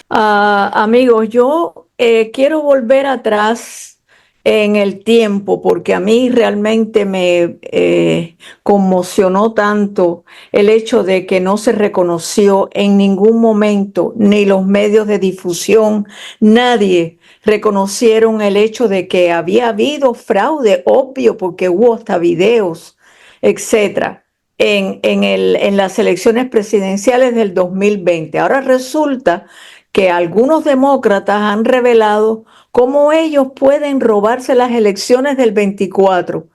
Amigos, yo quiero volver atrás en el tiempo porque a mí realmente me conmocionó tanto el hecho de que no se reconoció en ningún momento, ni los medios de difusión, nadie reconocieron el hecho de que había habido fraude, obvio, porque hubo hasta videos, etcétera. En las elecciones presidenciales del 2020. Ahora resulta que algunos demócratas han revelado cómo ellos pueden robarse las elecciones del 24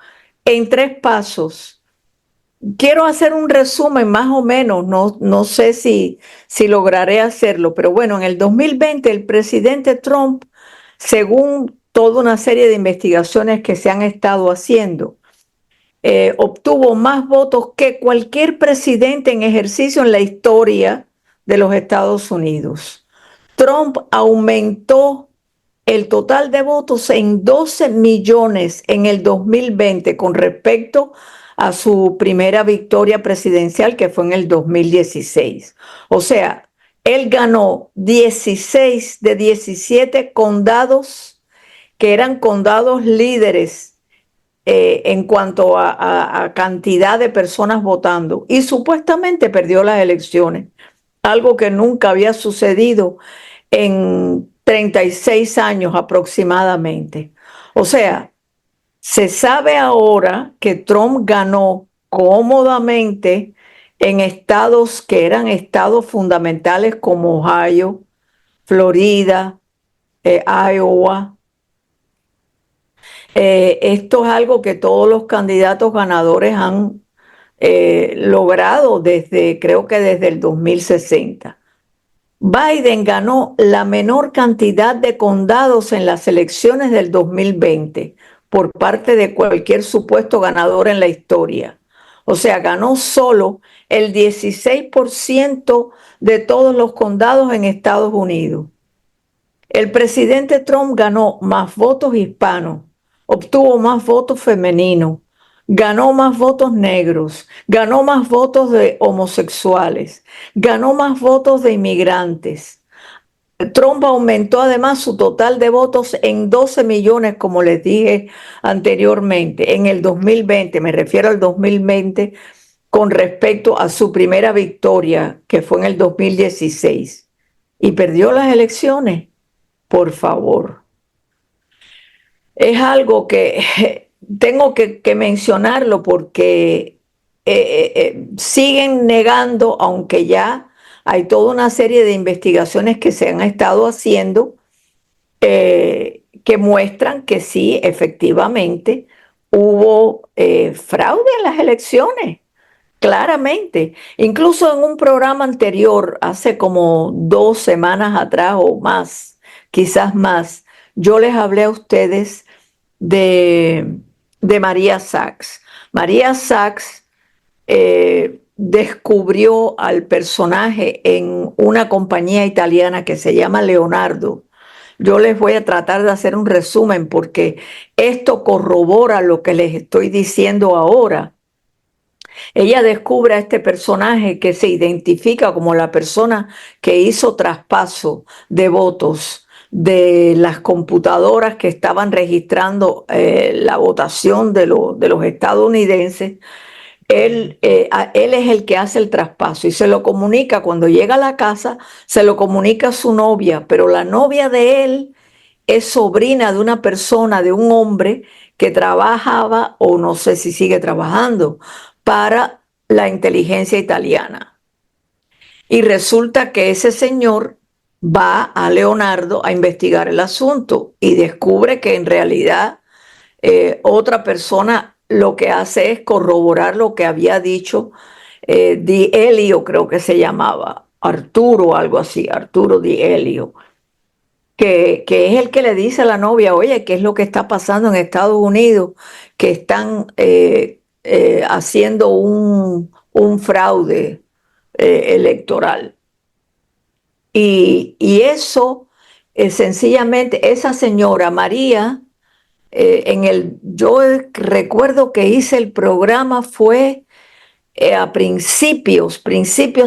en tres pasos. Quiero hacer un resumen más o menos, no sé si lograré hacerlo, pero bueno, en el 2020 el presidente Trump, según toda una serie de investigaciones que se han estado haciendo, obtuvo más votos que cualquier presidente en ejercicio en la historia de los Estados Unidos. Trump aumentó el total de votos en 12 millones en el 2020 con respecto a su primera victoria presidencial, que fue en el 2016. O sea, él ganó 16 de 17 condados que eran condados líderes en cuanto a cantidad de personas votando, y supuestamente perdió las elecciones, algo que nunca había sucedido en 36 años aproximadamente. O sea, se sabe ahora que Trump ganó cómodamente en estados que eran estados fundamentales como Ohio, Florida, Iowa. Esto es algo que todos los candidatos ganadores han logrado creo que desde el 2060. Biden ganó la menor cantidad de condados en las elecciones del 2020 por parte de cualquier supuesto ganador en la historia. O sea, ganó solo el 16% de todos los condados en Estados Unidos. El presidente Trump ganó más votos hispanos, obtuvo más votos femeninos, ganó más votos negros, ganó más votos de homosexuales, ganó más votos de inmigrantes. Trump aumentó además su total de votos en 12 millones, como les dije anteriormente, en el 2020, me refiero al 2020, con respecto a su primera victoria, que fue en el 2016. Y perdió las elecciones. Por favor. Es algo que tengo que mencionarlo porque siguen negando, aunque ya hay toda una serie de investigaciones que se han estado haciendo que muestran que sí, efectivamente, hubo fraude en las elecciones, claramente. Incluso en un programa anterior, hace como 2 semanas atrás o más, quizás más, yo les hablé a ustedes de, de María Sachs. María Sachs descubrió al personaje en una compañía italiana que se llama Leonardo. Yo les voy a tratar de hacer un resumen porque esto corrobora lo que les estoy diciendo ahora. Ella descubre a este personaje que se identifica como la persona que hizo traspaso de votos de las computadoras que estaban registrando la votación de los estadounidenses. Él es el que hace el traspaso y se lo comunica cuando llega a la casa, se lo comunica a su novia, pero la novia de él es sobrina de una persona, de un hombre que trabajaba, o no sé si sigue trabajando, para la inteligencia italiana. Y resulta que ese señor va a Leonardo a investigar el asunto y descubre que en realidad otra persona lo que hace es corroborar lo que había dicho Di Elio, creo que se llamaba, Arturo, algo así, Arturo Di Elio, que es el que le dice a la novia, oye, ¿qué es lo que está pasando en Estados Unidos? Que están haciendo un fraude electoral. Y eso, sencillamente, esa señora María, yo recuerdo que hice el programa, fue a principios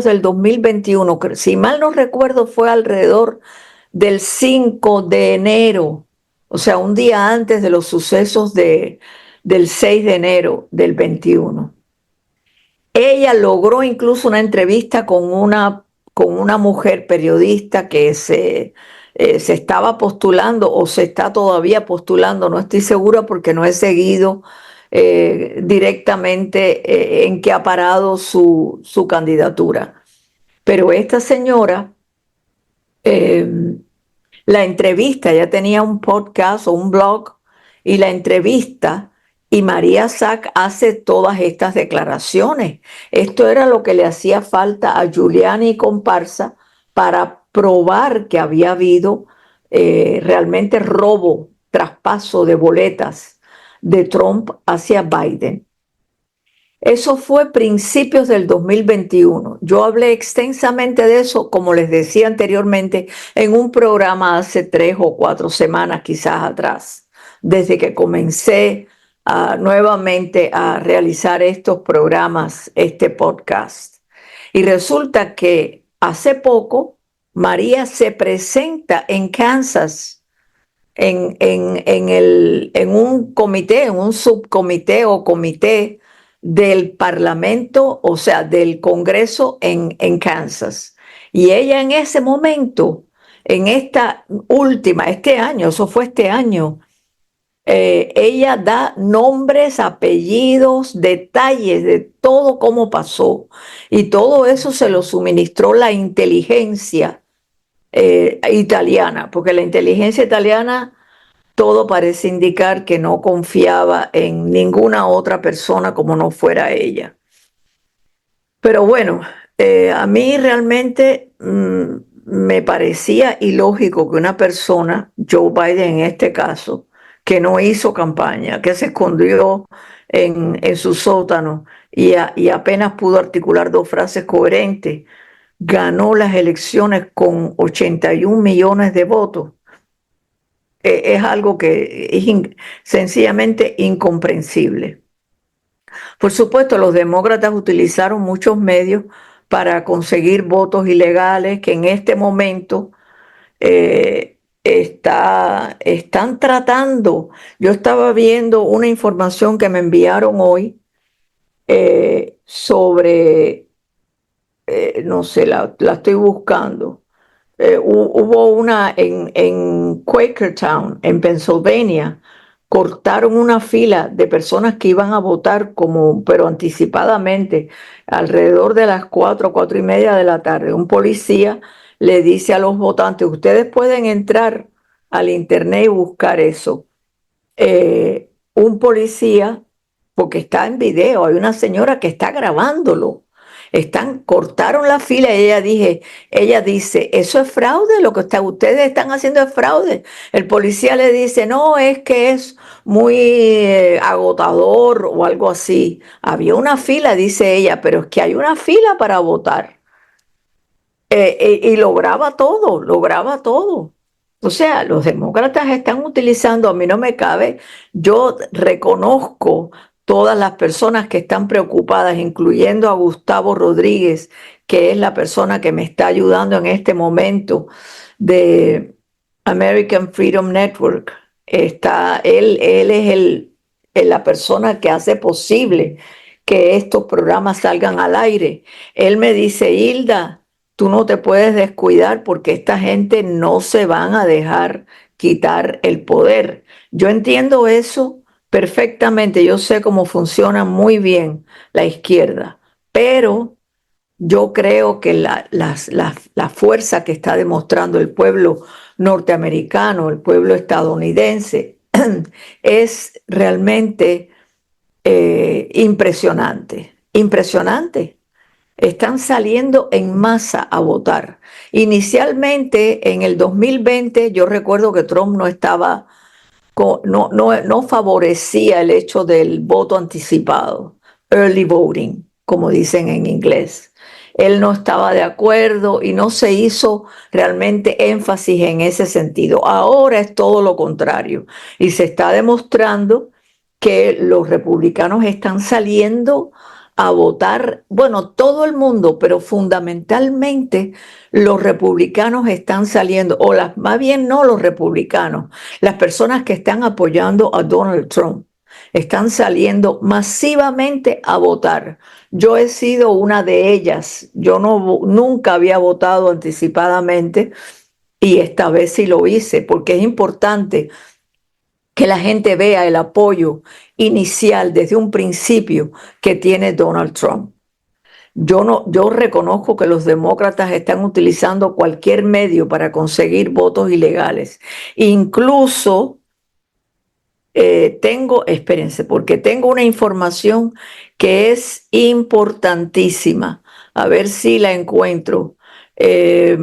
del 2021, si mal no recuerdo, fue alrededor del 5 de enero, o sea, un día antes de los sucesos del 6 de enero del 21. Ella logró incluso una entrevista con una mujer periodista que se estaba postulando o se está todavía postulando, no estoy segura porque no he seguido directamente en qué ha parado su candidatura. Pero esta señora, eh, la entrevista, ya tenía un podcast o un blog y la entrevista, y María Sack hace todas estas declaraciones. Esto era lo que le hacía falta a Giuliani y comparsa para probar que había habido realmente robo, traspaso de boletas de Trump hacia Biden. Eso fue principios del 2021. Yo hablé extensamente de eso, como les decía anteriormente, en un programa hace 3 o 4 semanas quizás atrás, desde que comencé nuevamente a realizar estos programas, este podcast. Y resulta que hace poco María se presenta en Kansas en un comité, en un subcomité o comité del Parlamento, o sea, del Congreso en Kansas. Y ella en ese momento, en esta última, este año, eso fue este año, ella da nombres, apellidos, detalles de todo cómo pasó. Y todo eso se lo suministró la inteligencia italiana, porque la inteligencia italiana todo parece indicar que no confiaba en ninguna otra persona como no fuera ella. Pero bueno, a mí realmente me parecía ilógico que una persona, Joe Biden en este caso, que no hizo campaña, que se escondió en su sótano y apenas pudo articular 2 frases coherentes, ganó las elecciones con 81 millones de votos. Es algo que es sencillamente incomprensible. Por supuesto, los demócratas utilizaron muchos medios para conseguir votos ilegales que en este momento están tratando. Yo estaba viendo una información que me enviaron hoy sobre, no sé, la estoy buscando. Hubo una en Quakertown, en Pennsylvania. Cortaron una fila de personas que iban a votar pero anticipadamente, alrededor de las 4, 4:30 de la tarde. Un policía le dice a los votantes: ustedes pueden entrar al internet y buscar eso. Un policía, porque está en video, hay una señora que está grabándolo. Cortaron la fila y ella dice, eso es fraude, lo que ustedes están haciendo es fraude. El policía le dice, no, es que es muy agotador o algo así. Había una fila, dice ella, pero es que hay una fila para votar. Y lograba todo, lograba todo. O sea, los demócratas están utilizando, a mí no me cabe, yo reconozco todas las personas que están preocupadas, incluyendo a Gustavo Rodríguez, que es la persona que me está ayudando en este momento de American Freedom Network. Él es la persona que hace posible que estos programas salgan al aire. Él me dice, Hilda, tú no te puedes descuidar porque esta gente no se van a dejar quitar el poder. Yo entiendo eso perfectamente, yo sé cómo funciona muy bien la izquierda, pero yo creo que la fuerza que está demostrando el pueblo norteamericano, el pueblo estadounidense, es realmente impresionante, impresionante. Están saliendo en masa a votar. Inicialmente, en el 2020, yo recuerdo que Trump no favorecía el hecho del voto anticipado, early voting, como dicen en inglés. Él no estaba de acuerdo y no se hizo realmente énfasis en ese sentido. Ahora es todo lo contrario y se está demostrando que los republicanos están saliendo a votar, bueno, todo el mundo, pero fundamentalmente los republicanos están saliendo, o más bien no los republicanos, las personas que están apoyando a Donald Trump están saliendo masivamente a votar. Yo he sido una de ellas. Yo nunca había votado anticipadamente y esta vez sí lo hice porque es importante que la gente vea el apoyo inicial desde un principio que tiene Donald Trump. Yo reconozco que los demócratas están utilizando cualquier medio para conseguir votos ilegales. Incluso espérense, porque tengo una información que es importantísima. A ver si la encuentro. Eh,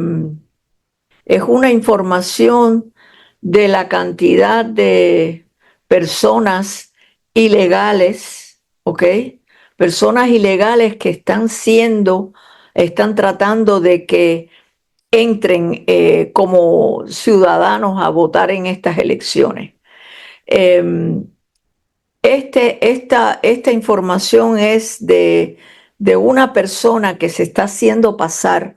es una información de la cantidad de personas ilegales, ¿ok? Personas ilegales que están tratando de que entren como ciudadanos a votar en estas elecciones. Eh, esta información es de una persona que se está haciendo pasar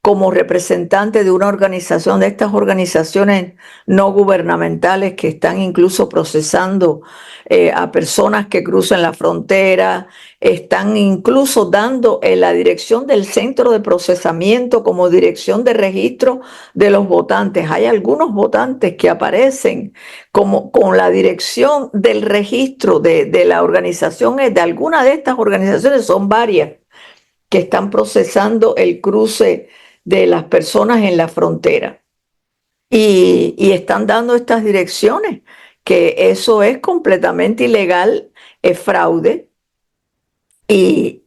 como representante de una organización, de estas organizaciones no gubernamentales que están incluso procesando a personas que cruzan la frontera, están incluso dando la dirección del centro de procesamiento como dirección de registro de los votantes. Hay algunos votantes que aparecen como con la dirección del registro de la organización, de alguna de estas organizaciones, son varias que están procesando el cruce de las personas en la frontera. Y están dando estas direcciones, que eso es completamente ilegal, es fraude y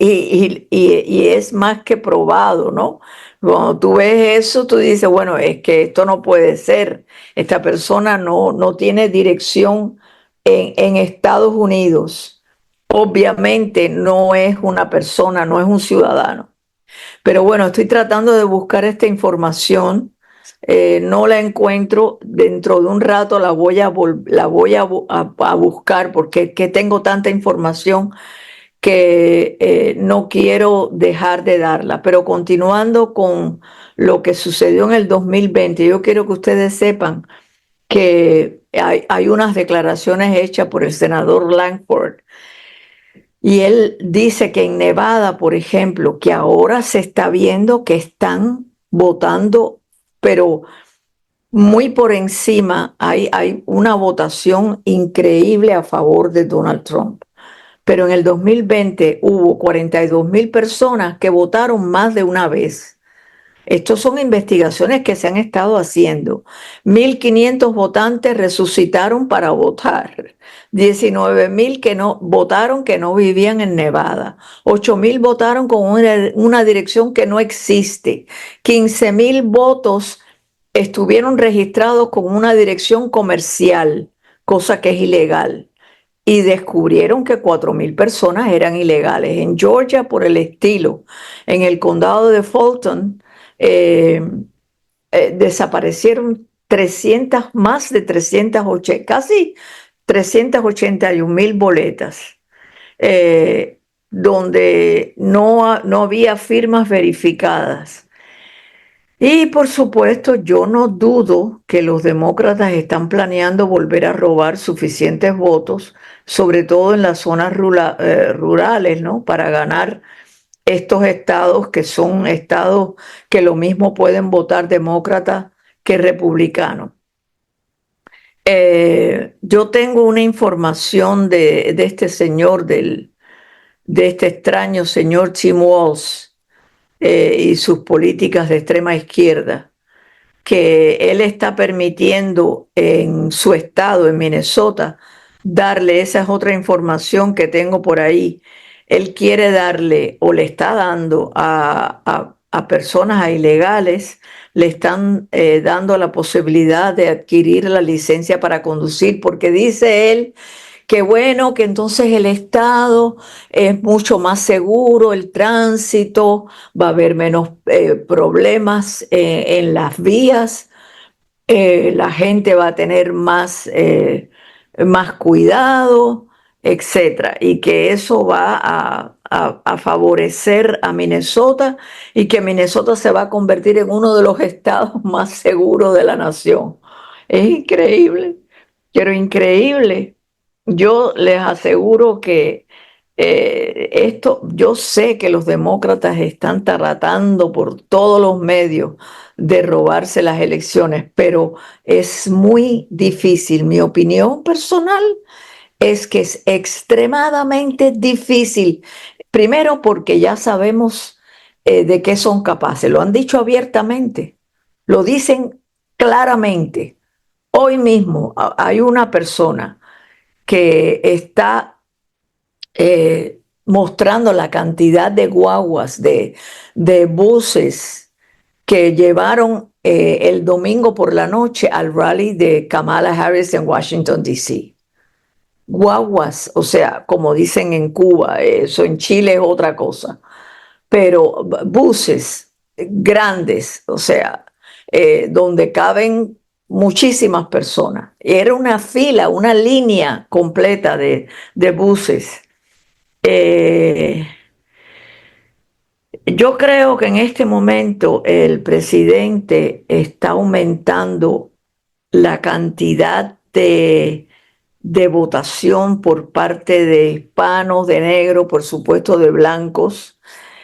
es más que probado, ¿no? Cuando tú ves eso, tú dices, bueno, es que esto no puede ser. Esta persona no tiene dirección en Estados Unidos. Obviamente no es una persona, no es un ciudadano. Pero bueno, estoy tratando de buscar esta información. No la encuentro. Dentro de un rato la voy a buscar porque es que tengo tanta información que no quiero dejar de darla. Pero continuando con lo que sucedió en el 2020, yo quiero que ustedes sepan que hay unas declaraciones hechas por el senador Langford y él dice que en Nevada, por ejemplo, que ahora se está viendo que están votando, pero muy por encima, hay una votación increíble a favor de Donald Trump. Pero en el 2020 hubo 42,000 personas que votaron más de una vez. Estas son investigaciones que se han estado haciendo. 1,500 votantes resucitaron para votar. 19,000 que no votaron, que no vivían en Nevada. 8,000 votaron con una dirección que no existe. 15,000 votos estuvieron registrados con una dirección comercial, cosa que es ilegal. Y descubrieron que 4,000 personas eran ilegales. En Georgia, por el estilo, en el condado de Fulton, eh, desaparecieron más de 380, casi 381,000 boletas, donde no había firmas verificadas. Y por supuesto, yo no dudo que los demócratas están planeando volver a robar suficientes votos, sobre todo en las zonas rurales, ¿no? Para ganar estos estados que son estados que lo mismo pueden votar demócratas que republicanos. Yo tengo una información de este señor, de este extraño señor Tim Walz, y sus políticas de extrema izquierda, que él está permitiendo en su estado, en Minnesota, darle, esa es otra información que tengo por ahí. Él quiere darle o le está dando a personas, a ilegales, le están dando la posibilidad de adquirir la licencia para conducir, porque dice él que bueno, que entonces el estado es mucho más seguro, el tránsito, va a haber menos problemas en las vías, la gente va a tener más cuidado, etcétera, y que eso va a favorecer a Minnesota y que Minnesota se va a convertir en uno de los estados más seguros de la nación. Es increíble, pero increíble. Yo les aseguro que yo sé que los demócratas están tratando por todos los medios de robarse las elecciones, pero es muy difícil. Mi opinión personal es que es extremadamente difícil. Primero porque ya sabemos de qué son capaces. Lo han dicho abiertamente, lo dicen claramente. Hoy mismo hay una persona que está mostrando la cantidad de guaguas, de buses que llevaron el domingo por la noche al rally de Kamala Harris en Washington, D.C. Guaguas, o sea, como dicen en Cuba, eso en Chile es otra cosa, pero buses grandes, o sea, donde caben muchísimas personas. Era una fila, una línea completa de buses. Eh, yo creo que en este momento el presidente está aumentando la cantidad de votación por parte de hispanos, de negros, por supuesto de blancos.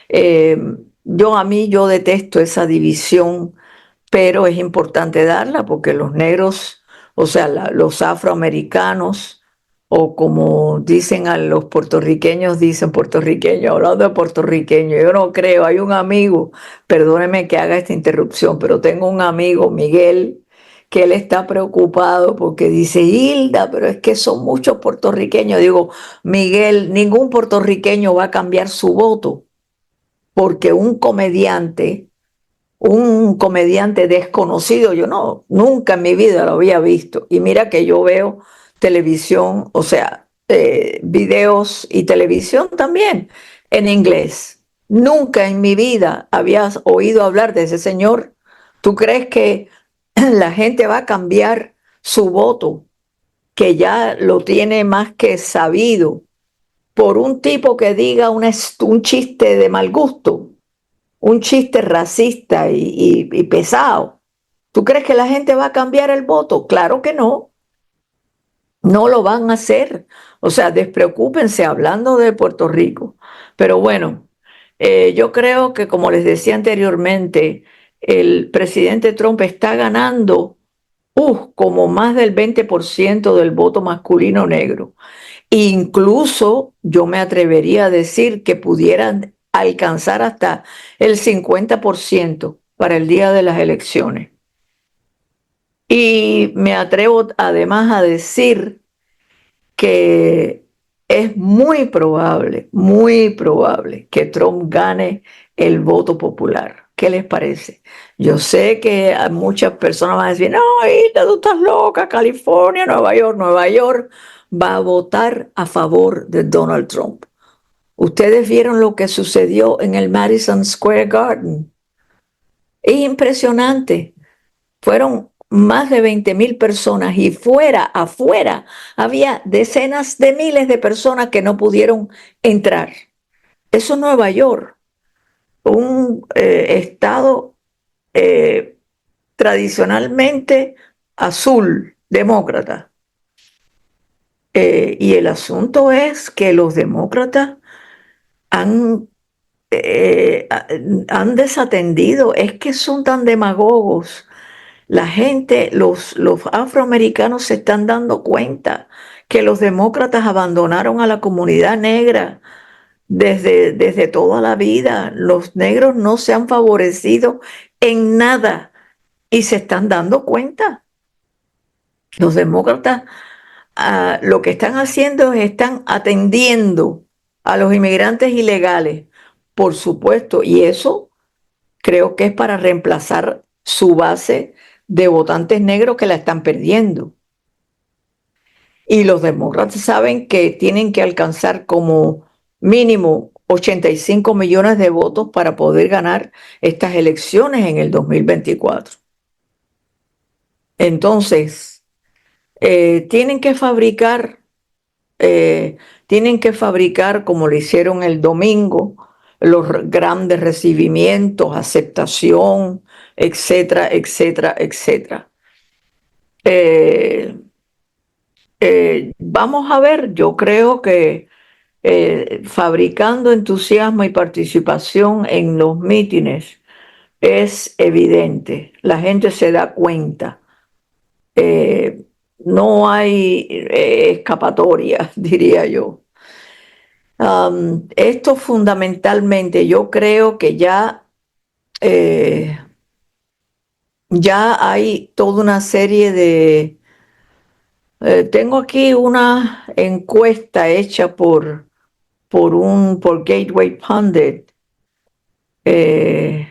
Eh, yo detesto esa división, pero es importante darla porque los negros, o sea, los afroamericanos, o como dicen a los puertorriqueños, dicen puertorriqueños, hablando de puertorriqueños, yo no creo, hay un amigo, perdóneme que haga esta interrupción, pero tengo un amigo, Miguel, que él está preocupado porque dice, Hilda, pero es que son muchos puertorriqueños. Digo, Miguel, ningún puertorriqueño va a cambiar su voto porque un comediante desconocido, yo no, nunca en mi vida lo había visto. Y mira que yo veo televisión, o sea, videos y televisión también en inglés. Nunca en mi vida habías oído hablar de ese señor. ¿Tú crees que la gente va a cambiar su voto, que ya lo tiene más que sabido, por un tipo que diga un chiste de mal gusto? Un chiste racista y pesado? ¿Tú crees que la gente va a cambiar el voto? Claro que no, no lo van a hacer. O sea, despreocúpense hablando de Puerto Rico. Pero bueno, yo creo que como les decía anteriormente, el presidente Trump está ganando como más del 20% del voto masculino negro. Incluso yo me atrevería a decir que pudieran alcanzar hasta el 50% para el día de las elecciones. Y me atrevo además a decir que es muy probable que Trump gane el voto popular. ¿Qué les parece? Yo sé que a muchas personas van a decir, no, Hilda, tú estás loca, California, Nueva York va a votar a favor de Donald Trump. Ustedes vieron lo que sucedió en el Madison Square Garden. Es impresionante. Fueron más de 20,000 personas y afuera, había decenas de miles de personas que no pudieron entrar. Eso es Nueva York, un estado eh, tradicionalmente azul, demócrata. Y el asunto es que los demócratas han, eh, han desatendido, es que son tan demagogos. La gente, los afroamericanos se están dando cuenta que los demócratas abandonaron a la comunidad negra desde toda la vida. Los negros no se han favorecido en nada y se están dando cuenta. Los demócratas lo que están haciendo es están atendiendo a los inmigrantes ilegales, por supuesto, y eso creo que es para reemplazar su base de votantes negros que la están perdiendo. Y los demócratas saben que tienen que alcanzar como mínimo 85 millones de votos para poder ganar estas elecciones en el 2024. Entonces, tienen que fabricar tienen que fabricar, como lo hicieron el domingo, los grandes recibimientos, aceptación, etcétera, etcétera, etcétera. Eh, Vamos a ver, yo creo que fabricando entusiasmo y participación en los mítines es evidente, la gente se da cuenta. Eh, no hay escapatoria, diría yo. Esto fundamentalmente, yo creo que eh, ya hay toda una serie de... tengo aquí una encuesta hecha por Gateway Pundit. Eh,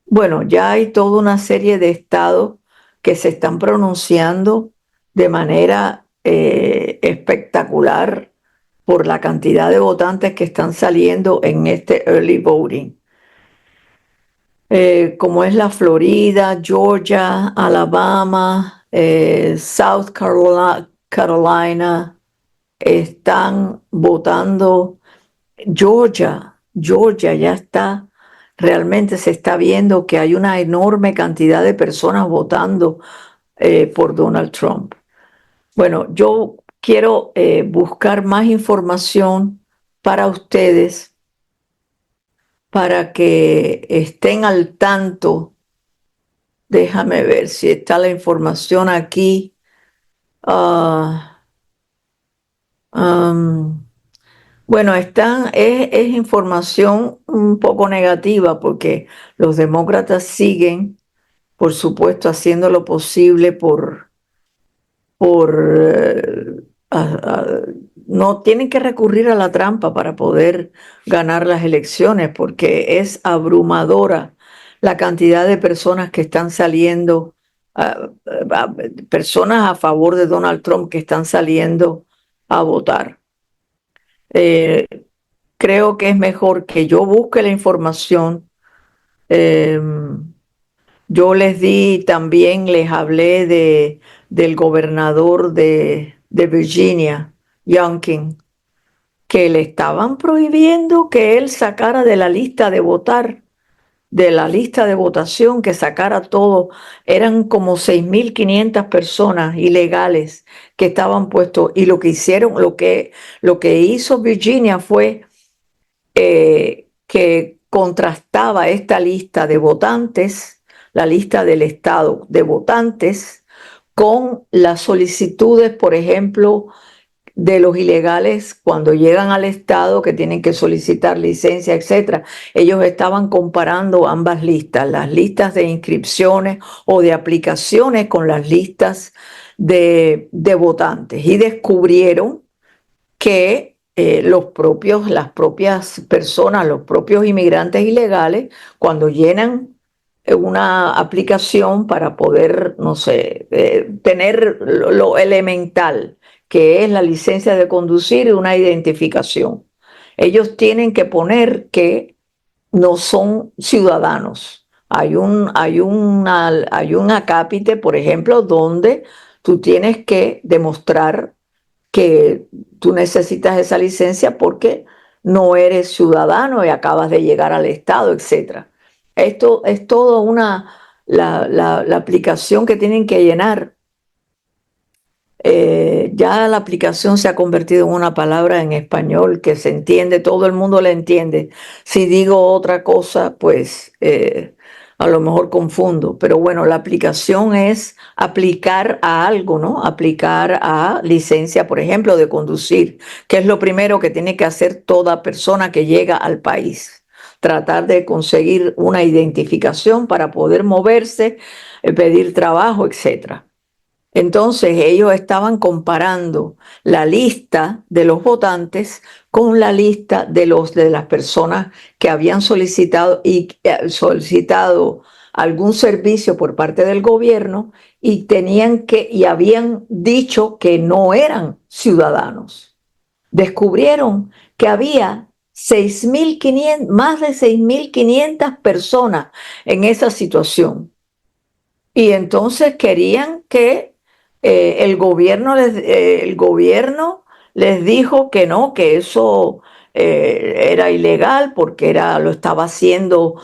bueno, ya hay toda una serie de estados que se están pronunciando de manera espectacular por la cantidad de votantes que están saliendo en este early voting. Como es la Florida, Georgia, Alabama, South Carolina, están votando. Georgia ya está, realmente se está viendo que hay una enorme cantidad de personas votando por Donald Trump. Bueno, yo quiero buscar más información para ustedes para que estén al tanto. Déjame ver si está la información aquí. Ah, um, bueno, es información un poco negativa porque los demócratas siguen, por supuesto, haciendo lo posible por no tienen que recurrir a la trampa para poder ganar las elecciones porque es abrumadora la cantidad de personas que están saliendo, personas a favor de Donald Trump que están saliendo a votar. Eh, Creo que es mejor que yo busque la información. Eh, yo les hablé del gobernador de Virginia, Youngkin, que le estaban prohibiendo que él sacara de la lista de votar, de la lista de votación, que sacara todo. Eran como 6.500 personas ilegales que estaban puestos. Y lo que hicieron, lo que hizo Virginia fue que contrastaba esta lista de votantes, la lista del estado de votantes, con las solicitudes, por ejemplo, de los ilegales cuando llegan al estado que tienen que solicitar licencia, etcétera. Ellos estaban comparando ambas listas, las listas de inscripciones o de aplicaciones con las listas de votantes, y descubrieron que las propias personas, los propios inmigrantes ilegales, cuando llenan una aplicación para poder, no sé, tener lo elemental, que es la licencia de conducir y una identificación, ellos tienen que poner que no son ciudadanos. Hay un acápite, por ejemplo, donde tú tienes que demostrar que tú necesitas esa licencia porque no eres ciudadano y acabas de llegar al estado, etcétera. Esto es todo la aplicación que tienen que llenar. Ya la aplicación se ha convertido en una palabra en español que se entiende, todo el mundo la entiende. Si digo otra cosa, pues a lo mejor confundo, pero bueno, la aplicación es aplicar a algo, ¿no? Aplicar a licencia, por ejemplo, de conducir, que es lo primero que tiene que hacer toda persona que llega al país. Tratar de conseguir una identificación para poder moverse, pedir trabajo, etcétera. Entonces ellos estaban comparando la lista de los votantes con la lista de las personas que habían solicitado algún servicio por parte del gobierno y habían dicho que no eran ciudadanos. Descubrieron que había 6.500, más de 6.500 personas en esa situación. Y entonces querían que el gobierno les dijo que no, que eso era ilegal porque lo estaba haciendo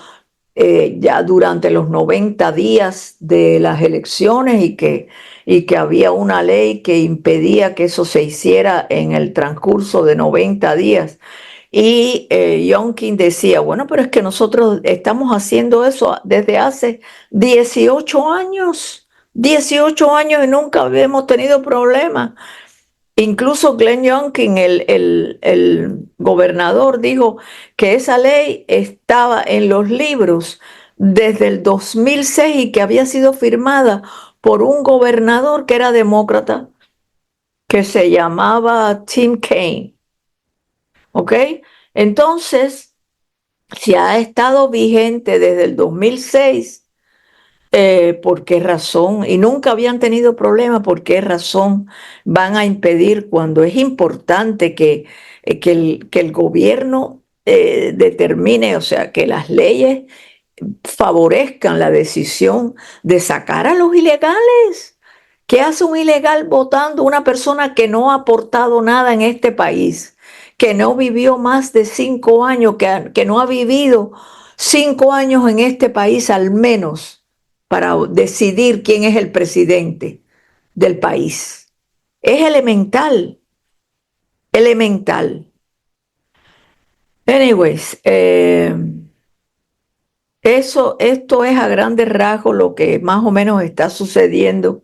ya durante los 90 días de las elecciones y que había una ley que impedía que eso se hiciera en el transcurso de 90 días. Y Youngkin decía, bueno, pero es que nosotros estamos haciendo eso desde hace 18 años, 18 años y nunca habíamos tenido problemas. Incluso Glenn Youngkin, el gobernador, dijo que esa ley estaba en los libros desde el 2006 y que había sido firmada por un gobernador que era demócrata, que se llamaba Tim Kaine. ¿Ok? Entonces, si ha estado vigente desde el 2006, ¿por qué razón? Y nunca habían tenido problemas, ¿por qué razón van a impedir cuando es importante que el gobierno determine, o sea, que las leyes favorezcan la decisión de sacar a los ilegales? ¿Qué hace un ilegal votando una persona que no ha aportado nada en este país, que no vivió más de 5 años, que no ha vivido 5 años en este país al menos para decidir quién es el presidente del país? Es elemental, elemental. Anyways, esto es a grandes rasgos lo que más o menos está sucediendo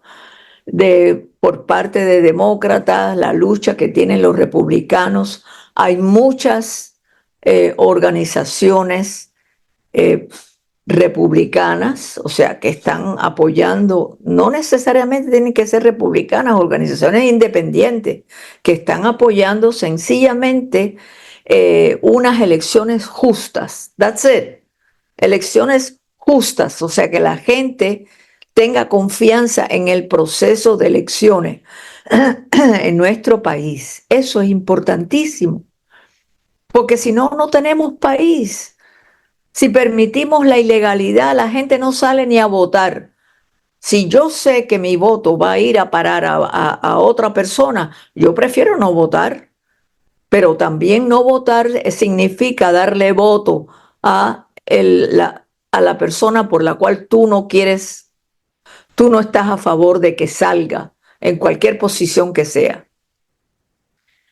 por parte de demócratas, la lucha que tienen los republicanos. Hay muchas organizaciones eh, republicanas, o sea, que están apoyando, no necesariamente tienen que ser republicanas, organizaciones independientes, que están apoyando sencillamente unas elecciones justas. That's it. Elecciones justas, o sea, que la gente tenga confianza en el proceso de elecciones en nuestro país. Eso es importantísimo, porque si no, no tenemos país. Si permitimos la ilegalidad, la gente no sale ni a votar. Si yo sé que mi voto va a ir a parar a otra persona, yo prefiero no votar. Pero también no votar significa darle voto a la persona por la cual tú no quieres, tú no estás a favor de que salga en cualquier posición que sea.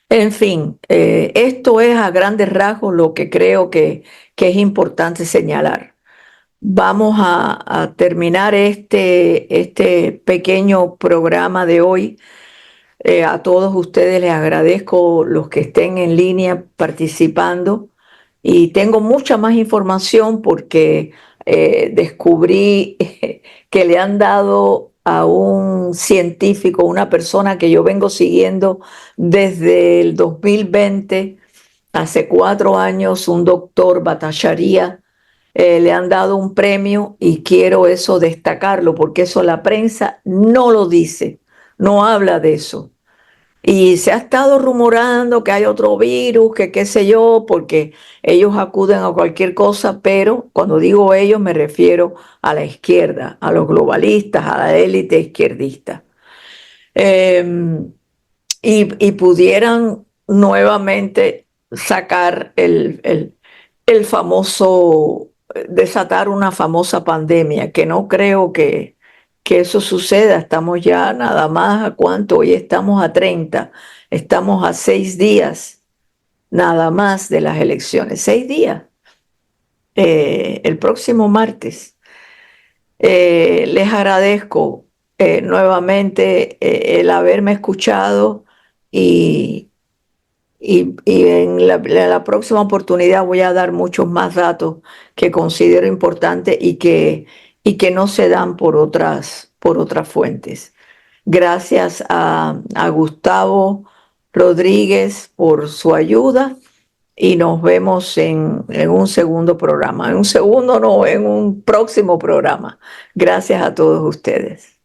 En fin, esto es a grandes rasgos lo que creo que es importante señalar. Vamos a terminar este pequeño programa de hoy. A todos ustedes les agradezco los que estén en línea participando y tengo mucha más información porque descubrí que le han dado a un científico, una persona que yo vengo siguiendo desde el 2020, hace 4 años, un doctor Bhattacharya, le han dado un premio y quiero eso destacarlo porque eso la prensa no lo dice, no habla de eso. Y se ha estado rumorando que hay otro virus, que qué sé yo, porque ellos acuden a cualquier cosa, pero cuando digo ellos me refiero a la izquierda, a los globalistas, a la élite izquierdista. Eh, y pudieran nuevamente sacar el famoso, desatar una famosa pandemia, que no creo que eso suceda. Estamos ya nada más a cuánto, hoy estamos a 30, estamos a 6 días nada más de las elecciones, 6 días, el próximo martes. Les agradezco nuevamente el haberme escuchado y, y en la próxima oportunidad voy a dar muchos más datos que considero importantes y que no se dan por otras fuentes. Gracias a Gustavo Rodríguez por su ayuda y nos vemos en un segundo programa. En un segundo no, en un próximo programa. Gracias a todos ustedes.